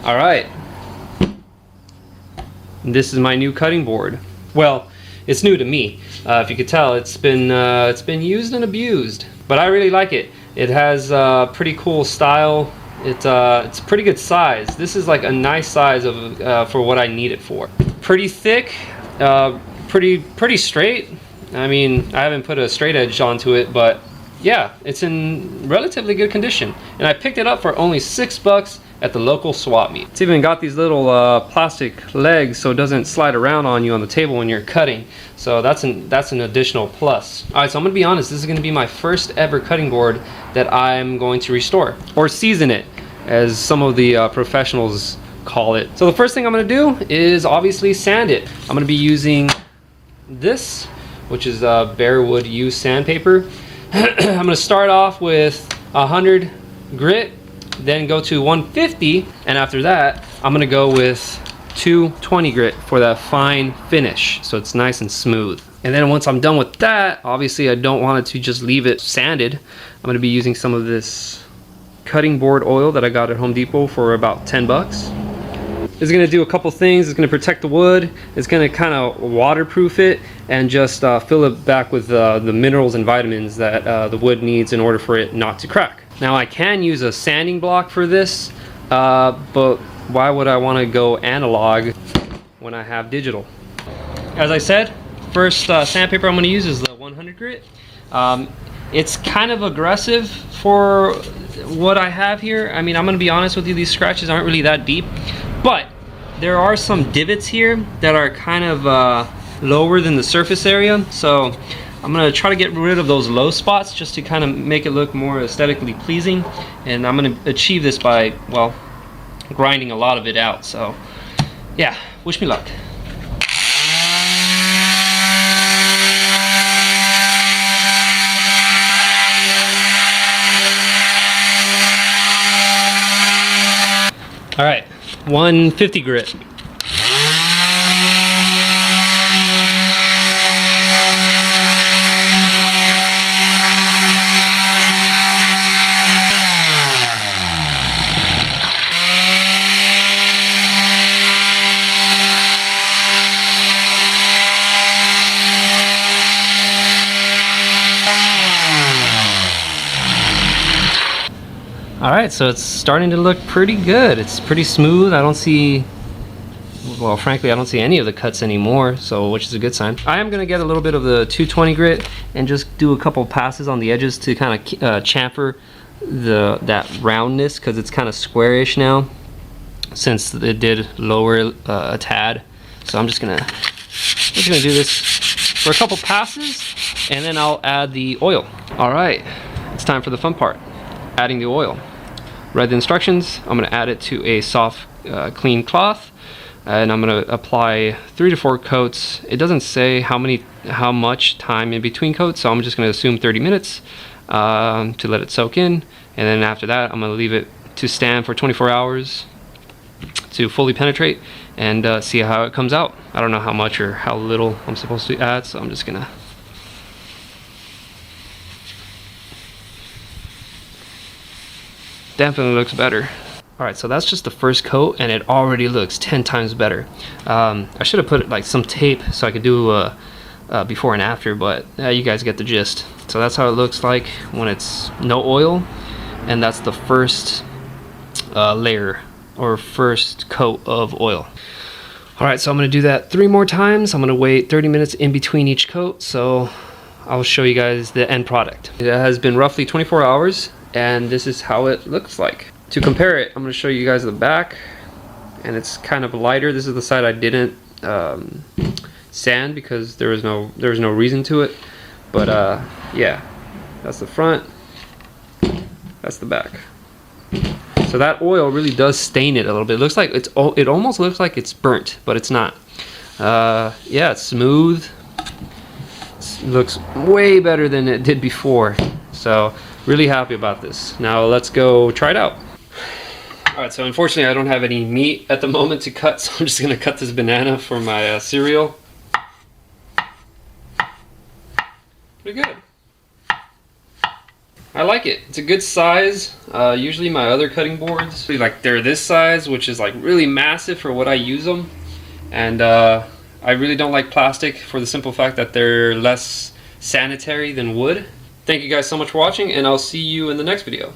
All right. This is my new cutting board. Well, it's new to me. If you could tell, it's been used and abused, but I really like it. It has pretty cool style. It's pretty good size. This is like a nice size of for what I need it for. Pretty thick, pretty straight. I mean, I haven't put a straight edge onto it, but yeah, it's in relatively good condition. And I picked it up for only $6 at the local swap meet. It's even got these little plastic legs so it doesn't slide around on you on the table when you're cutting. So that's an additional plus. All right, so I'm gonna be honest, this is gonna be my first ever cutting board that I'm going to restore, or season it, as some of the professionals call it. So the first thing I'm gonna do is obviously sand it. I'm gonna be using this, which is Bearwood used sandpaper. I'm gonna start off with 100 grit, then go to 150, and after that I'm gonna go with 220 grit for that fine finish, so it's nice and smooth. And then once I'm done with that, obviously I don't want it to just leave it sanded. I'm gonna be using some of this cutting board oil that I got at Home Depot for about 10 bucks. It's gonna do a couple things. It's gonna protect the wood, it's gonna kind of waterproof it, and just fill it back with the minerals and vitamins that the wood needs in order for it not to crack. Now I can use a sanding block for this, but why would I want to go analog when I have digital? As I said, first sandpaper I'm going to use is the 100 grit. It's kind of aggressive for what I have here. I mean, I'm going to be honest with you, these scratches aren't really that deep, but there are some divots here that are kind of lower than the surface area, so I'm gonna try to get rid of those low spots just to kind of make it look more aesthetically pleasing, and I'm gonna achieve this by, well, grinding a lot of it out. So yeah, wish me luck. All right, 150 grit. Alright, so it's starting to look pretty good. It's pretty smooth. I don't see, well, frankly, I don't see any of the cuts anymore, so which is a good sign. I am going to get a little bit of the 220 grit and just do a couple passes on the edges to kind of chamfer that roundness, because it's kind of squarish now since it did lower a tad. So I'm just gonna do this for a couple passes, and then I'll add the oil. Alright, it's time for the fun part, adding the oil. Read the instructions. I'm going to add it to a soft clean cloth, and I'm going to apply 3 to 4 coats. It doesn't say how much time in between coats, so I'm just going to assume 30 minutes to let it soak in, and then after that I'm going to leave it to stand for 24 hours to fully penetrate and see how it comes out. I don't know how much or how little I'm supposed to add, so I'm just gonna definitely looks better. Alright, so that's just the first coat, and it already looks 10 times better. I should have put like some tape so I could do before and after, but you guys get the gist. So that's how it looks like when it's no oil, and that's the first layer or first coat of oil. Alright, so I'm going to do that 3 more times. I'm going to wait 30 minutes in between each coat, so I'll show you guys the end product. It has been roughly 24 hours, and this is how it looks like. To compare it, I'm going to show you guys the back, and it's kind of lighter. This is the side I didn't sand because there was no reason to it. But yeah, that's the front, that's the back. So that oil really does stain it a little bit. It looks like it almost looks like it's burnt, but it's not. Yeah, it's smooth. It looks way better than it did before. So really happy about this. Now let's go try it out. Alright, so unfortunately I don't have any meat at the moment to cut, so I'm just going to cut this banana for my cereal. Pretty good. I like it. It's a good size. Usually my other cutting boards, like they're this size, which is like really massive for what I use them. And I really don't like plastic for the simple fact that they're less sanitary than wood. Thank you guys so much for watching, and I'll see you in the next video.